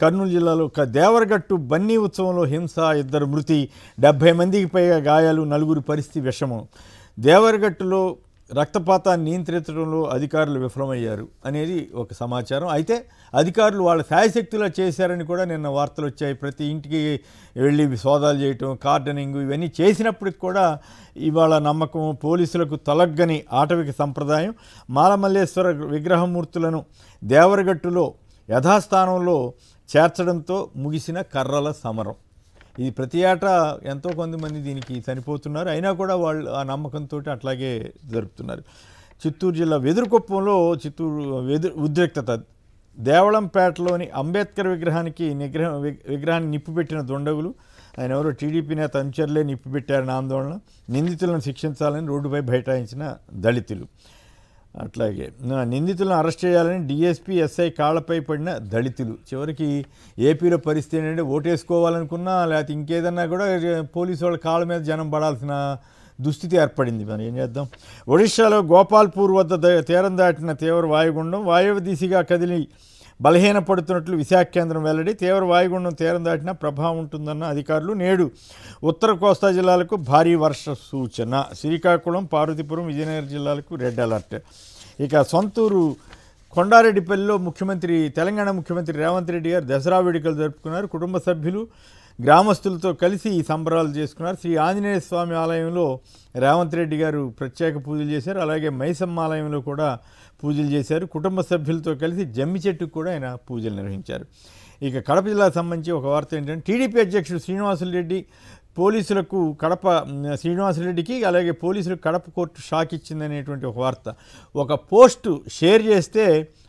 కర్నూలు జిల్లాలో దేవరగట్టు బన్నీ ఉత్సవంలో హింస, 2 మృతి, 70 మందికి పైగా గాయాలు, 4 పరిస్థితి విషమం. దేవరగట్టులో రక్తపాతాన్ని నియంత్రించడంలో అధికారులు విఫలమయ్యారు అనేది ఒక సమాచారం. అయితే అధికారులు వాళ్ళ శాయశక్తులా చేశారని కూడా నిన్న వార్తలు వచ్చాయి. ప్రతి ఇంటికి వెళ్ళి సోదాలు చేయటం, కార్డనింగ్ ఇవన్నీ చేసినప్పటికి కూడా ఇవాళ నమ్మకం పోలీసులకు తొలగ్గని ఆటవిక సంప్రదాయం. మాలమల్లేశ్వర విగ్రహమూర్తులను దేవరగట్టులో యథాస్థానంలో చేర్చడంతో ముగిసిన కర్రల సమరం. ఇది ప్రతి ఏటా ఎంతో కొంతమంది దీనికి చనిపోతున్నారు. అయినా కూడా వాళ్ళు ఆ నమ్మకంతో అట్లాగే జరుపుతున్నారు. చిత్తూరు జిల్లా వెదురుకొప్పంలో ఉద్రిక్తత. దేవళంపేటలోని అంబేద్కర్ విగ్రహాన్ని నిప్పుపెట్టిన దుండగులు, ఆయన ఎవరో టీడీపీ నేత అనుచరులే నిప్పుపెట్టారని ఆందోళన. నిందితులను శిక్షించాలని రోడ్డుపై బైఠాయించిన దళితులు. అట్లాగే నిందితులను అరెస్ట్ చేయాలని డీఎస్పీ, ఎస్ఐ కాళ్లపై పడిన దళితులు. చివరికి ఏపీలో పరిస్థితి ఏంటంటే ఓటేసుకోవాలనుకున్నా లేకపోతే ఇంకేదన్నా కూడా పోలీసు వాళ్ళ కాళ్ళ మీద జనం పడాల్సిన దుస్థితి ఏర్పడింది. మనం ఏం చేద్దాం. ఒడిశాలో గోపాల్పూర్ వద్ద తీరం దాటిన తీవ్ర వాయుగుండం వాయువ్య దిశగా కదిలి బలహీనపడుతున్నట్లు విశాఖ కేంద్రం వెల్లడి. తీవ్ర వాయుగుండం తీరం దాటినా ప్రభావం ఉంటుందన్న అధికారులు. నేడు ఉత్తర కోస్తా జిల్లాలకు భారీ వర్ష సూచన. శ్రీకాకుళం, పార్వతీపురం, విజయనగరం జిల్లాలకు రెడ్ అలర్ట్. ఇక సొంతూరు కొండారెడ్డిపల్లిలో తెలంగాణ ముఖ్యమంత్రి రేవంత్ రెడ్డి గారు దసరా వేడుకలు జరుపుకున్నారు. కుటుంబ సభ్యులు, గ్రామస్తులతో కలిసి ఈ సంబరాలు చేసుకున్నారు. శ్రీ ఆంజనేయ స్వామి ఆలయంలో రేవంత్ రెడ్డి గారు ప్రత్యేక పూజలు చేశారు. అలాగే మైసమ్మ ఆలయంలో కూడా పూజలు చేశారు. కుటుంబ సభ్యులతో కలిసి జమ్మి చెట్టుకు కూడా ఆయన పూజలు నిర్వహించారు. ఇక కడప జిల్లాకు సంబంధించి ఒక వార్త ఏంటంటే టీడీపీ అధ్యక్షుడు శ్రీనివాసులరెడ్డి శ్రీనివాసులరెడ్డికి అలాగే పోలీసులకు కడప కోర్టు షాక్ ఇచ్చిందనేటువంటి ఒక వార్త. ఒక పోస్టు షేర్ చేస్తే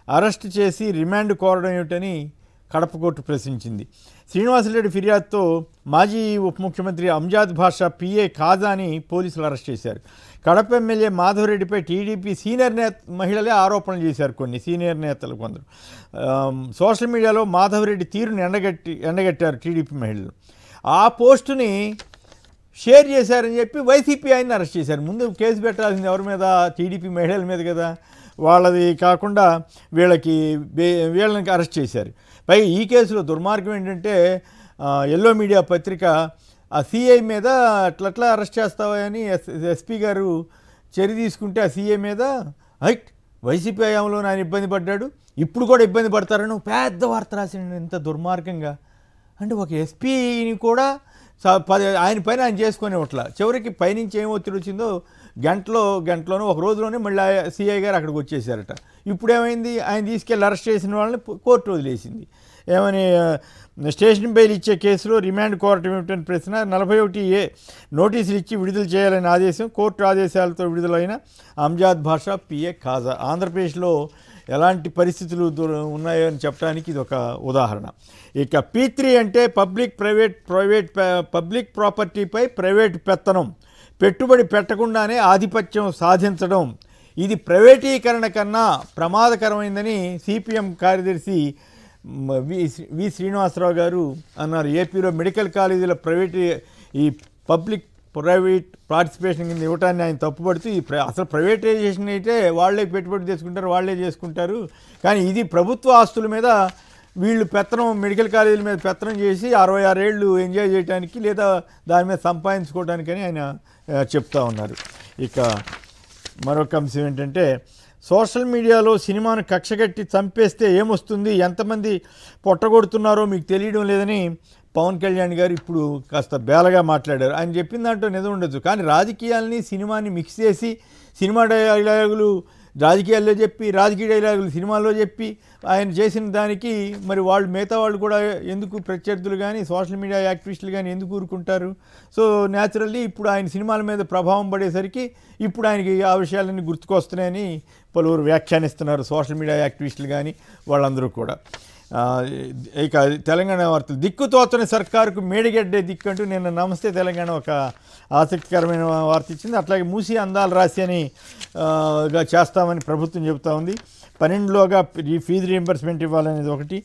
అరెస్ట్ చేసి రిమాండ్ కోరడం ఏమిటని కడప కోర్టు ప్రశ్నించింది. శ్రీనివాసులరెడ్డి ఫిర్యాదుతో మాజీ ఉప ముఖ్యమంత్రి అంజాద్ బాషా పిఏ ఖాజాని పోలీసులు అరెస్ట్ చేశారు. కడప ఎమ్మెల్యే మాధవరెడ్డిపై టీడీపీ సీనియర్ మహిళలే ఆరోపణలు చేశారు. కొన్ని సీనియర్ నేతలు కొందరు సోషల్ మీడియాలో మాధవరెడ్డి తీరుని ఎండగట్టారు టీడీపీ మహిళలు. ఆ పోస్టుని షేర్ చేశారని చెప్పి వైసీపీ ఆయన్ని అరెస్ట్ చేశారు. ముందు కేసు పెట్టాల్సింది ఎవరి మీద? టీడీపీ మహిళల మీద కదా. వాళ్ళది కాకుండా వీళ్ళని అరెస్ట్ చేశారు. పైగా ఈ కేసులో దుర్మార్గం ఏంటంటే ఎల్లో మీడియా పత్రిక ఆ సిఐ మీద అట్లా అరెస్ట్ చేస్తావా అని ఎస్పీ గారు చర్య తీసుకుంటే ఆ సిఐ మీద వైసీపీ హయాంలో ఆయన ఇబ్బంది పడ్డాడు, ఇప్పుడు కూడా ఇబ్బంది పడతారని పెద్ద వార్త రాసిండు. ఇంత దుర్మార్గంగా అంటే ఒక ఎస్పీని కూడా ఆయన పైన ఆయన చేసుకునేవట్ల. చివరికి పైనుంచి ఏం ఒత్తిడి వచ్చిందో గంటలోనో ఒక రోజులోనే మళ్ళీ సిఐ గారు అక్కడికి వచ్చేసారట. ఇప్పుడేమైంది? ఆయన తీసుకెళ్ళి అరెస్ట్ చేసిన వాళ్ళని కోర్టు వదిలేసింది. ఏమని స్టేషన్ బెయిల్ ఇచ్చే కేసులో రిమాండ్ కోరటం ఏమిటని ప్రశ్న. 41A నోటీసులు ఇచ్చి విడుదల చేయాలని ఆదేశం. కోర్టు ఆదేశాలతో విడుదలైన అంజాద్ బాషా పిఏ ఖాజా. ఆంధ్రప్రదేశ్లో ఎలాంటి పరిస్థితులు ఉన్నాయో అని చెప్పడానికి ఇది ఒక ఉదాహరణ. ఇక P3 అంటే పబ్లిక్ ప్రాపర్టీపై ప్రైవేట్ పెత్తనం, పెట్టుబడి పెట్టకుండానే ఆధిపత్యం సాధించడం. ఇది ప్రైవేటీకరణ కన్నా ప్రమాదకరమైందని సిపిఎం కార్యదర్శి వి శ్రీనివాసరావు గారు అన్నారు. ఏపీలో మెడికల్ కాలేజీల ఈ పబ్లిక్ ప్రైవేట్ పార్టిసిపేషన్ కింద ఇవ్వటాన్ని ఆయన తప్పుపడుతూ అసలు ప్రైవేటైజేషన్ అయితే వాళ్ళే పెట్టుబడి తీసుకుంటారు, వాళ్ళే చేసుకుంటారు. కానీ ఇది ప్రభుత్వ ఆస్తుల మీద వీళ్ళు మెడికల్ కాలేజీల మీద పెత్తనం చేసి 66 ఏళ్ళు ఎంజాయ్ చేయడానికి లేదా దాని మీద సంపాదించుకోవడానికని ఆయన చెప్తా ఉన్నారు. ఇక మరొక అంశం ఏంటంటే సోషల్ మీడియాలో సినిమాను కక్షగట్టి చంపేస్తే ఏమొస్తుంది, ఎంతమంది పొట్టగొడుతున్నారో మీకు తెలియడం లేదని పవన్ కళ్యాణ్ గారు ఇప్పుడు కాస్త బేలగా మాట్లాడారు. ఆయన చెప్పిన దాంట్లో నిజం ఉండొచ్చు, కానీ రాజకీయాల్ని సినిమాని మిక్స్ చేసి సినిమా డైలాగులు రాజకీయాల్లో చెప్పి రాజకీయ డైలాగులు సినిమాల్లో చెప్పి ఆయన చేసిన దానికి మరి మిగతా వాళ్ళు కూడా ఎందుకు ప్రత్యర్థులు కానీ సోషల్ మీడియా యాక్టివిస్టులు కానీ ఎందుకు ఊరుకుంటారు? సో న్యాచురల్లీ ఇప్పుడు ఆయన సినిమాల మీద ప్రభావం పడేసరికి ఇప్పుడు ఆయనకి ఆ విషయాలన్నీ గుర్తుకొస్తున్నాయని పలువురు వ్యాఖ్యానిస్తున్నారు. సోషల్ మీడియా యాక్టివిస్టులు కానీ వాళ్ళందరూ కూడా. ఇక తెలంగాణ వార్తలు. దిక్కుతోచని సర్కారుకు మేడిగడ్డే దిక్కంటూ నిన్న నమస్తే తెలంగాణ ఒక ఆసక్తికరమైన వార్త ఇచ్చింది. అట్లాగే మూసి అందాల రాశి అని చేస్తామని ప్రభుత్వం చెబుతూ ఉంది. 12లోగా ఫీజు రీయింబర్స్మెంట్ ఇవ్వాలనేది ఒకటి.